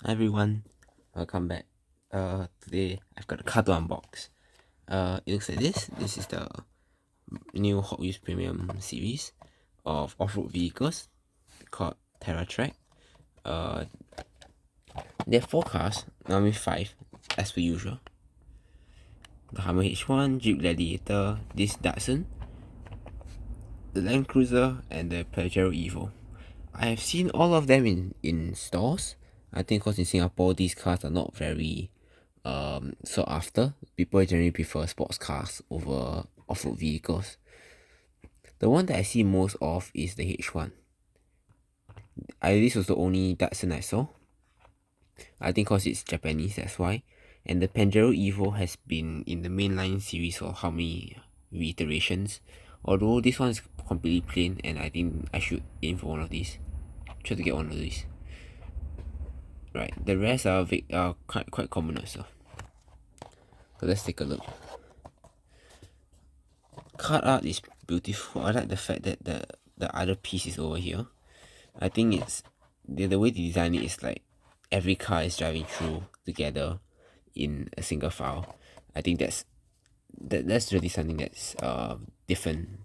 Hi everyone, welcome back. Today I've got a car to unbox. It looks like this. This is the new Hot Wheels Premium series of off-road vehicles called Terra Track. There are 4 cars, normally 5, as per usual. The Hummer H1, Jeep Gladiator, this Datsun, the Land Cruiser, and the Pajero Evo. I have seen all of them in stores. I think because in Singapore these cars are not very sought after. People generally prefer sports cars over off-road vehicles. The one that I see most of is the H1. This was the only Datsun I saw. I think because it's Japanese, that's why. And the Pajero Evo has been in the mainline series for how many reiterations. Although this one is completely plain, and I think I should aim for one of these. Try to get one of these. Right, the rest are quite common also. So let's take a look. Card art is beautiful. I like the fact that the other piece is over here. I think it's the way they design it is like every car is driving through together in a single file. I think that's really something that's different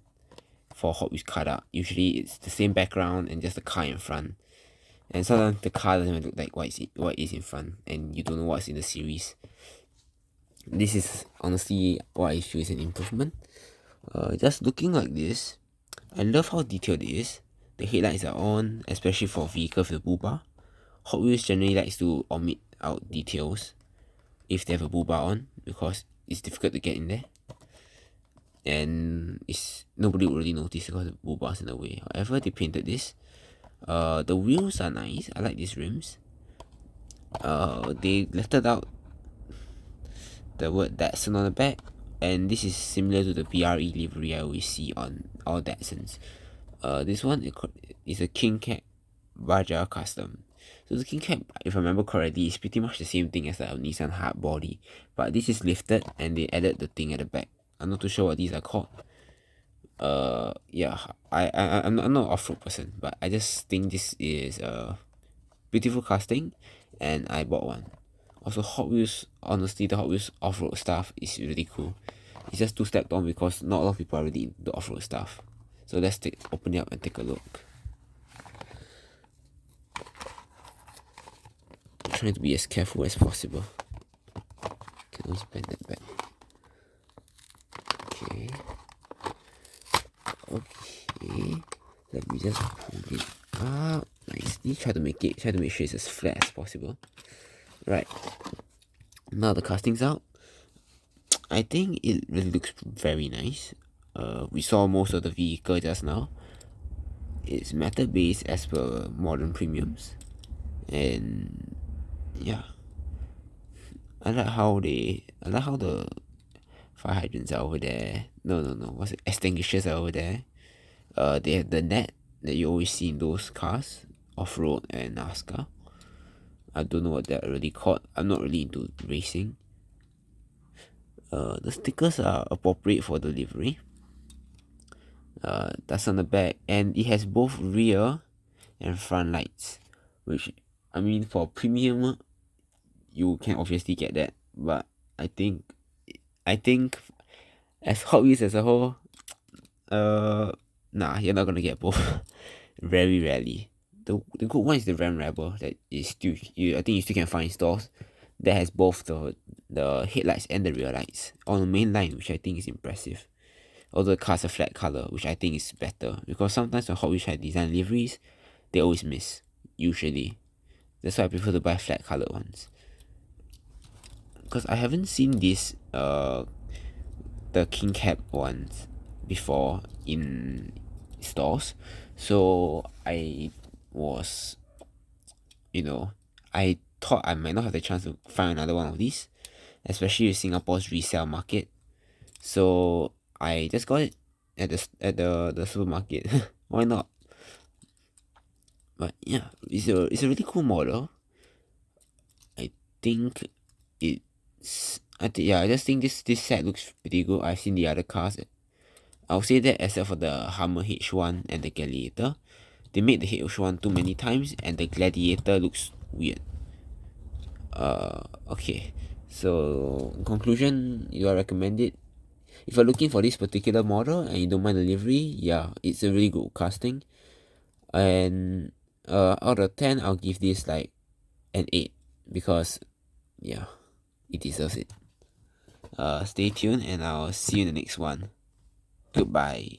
for Hot Wheels card art. Usually it's the same background and just the car in front. And sometimes the car doesn't even look like what is in front, and you don't know what's in the series. This is honestly what I feel is an improvement. Just looking like this, I love how detailed it is. The headlights are on, especially for vehicles with a bull bar. Hot Wheels generally likes to omit out details if they have a bull bar on, because it's difficult to get in there. And nobody would really notice because the bull bar's in the way. However, they painted this. The wheels are nice. I like these rims. They lettered out the word Datsun on the back, and this is similar to the BRE livery I always see on all Datsuns. This one is a King Cab Baja custom. So the King Cab, if I remember correctly, is pretty much the same thing as the Nissan hard body, but this is lifted and they added the thing at the back. I'm not too sure what these are called. Yeah, I'm not an off-road person, but I just think this is a beautiful casting, and I bought one. Also, Hot Wheels, honestly, the Hot Wheels off-road stuff is really cool. It's just too stepped on because not a lot of people are really into off-road stuff. So let's open it up and take a look. I'm trying to be as careful as possible. Can always bend that back. Okay. Okay. Let me just pull it up nicely. Try to make sure it's as flat as possible. Right. Now the casting's out. I think it really looks very nice. We saw most of the vehicle just now. It's metal based as per modern premiums, and yeah, I like how the fire hydrants are over there. No, what's it? Extinguishers are over there. They have the net that you always see in those cars, off road and NASCAR. I don't know what they're really called. I'm not really into racing. The stickers are appropriate for delivery. That's on the back, and it has both rear and front lights, which, I mean, for premium you can obviously get that, but I think as Hot Wheels as a whole, nah, you're not gonna get both. Very rarely. The good one is the Ram Rebel that is still I think you still can find in stores, that has both the headlights and the rear lights on the main line, which I think is impressive. Although the car's a flat color, which I think is better, because sometimes when Hot Wheels have design liveries, they always miss, usually. That's why I prefer to buy flat colored ones. Because I haven't seen this the King Cab ones before in stores, so I was, I thought I might not have the chance to find another one of these, especially with Singapore's resale market. So I just got it at the supermarket. Why not? But yeah, it's a really cool model. I think I just think this set looks pretty good. I've seen the other cars. I'll say that except for the Hummer H1 and the Gladiator. They made the H1 too many times, and the Gladiator looks weird. Okay. So in conclusion, you are recommended if you're looking for this particular model and you don't mind delivery, yeah, it's a really good casting. And out of 10, I'll give this like an 8 because yeah, it deserves it. Stay tuned and I'll see you in the next one. Goodbye.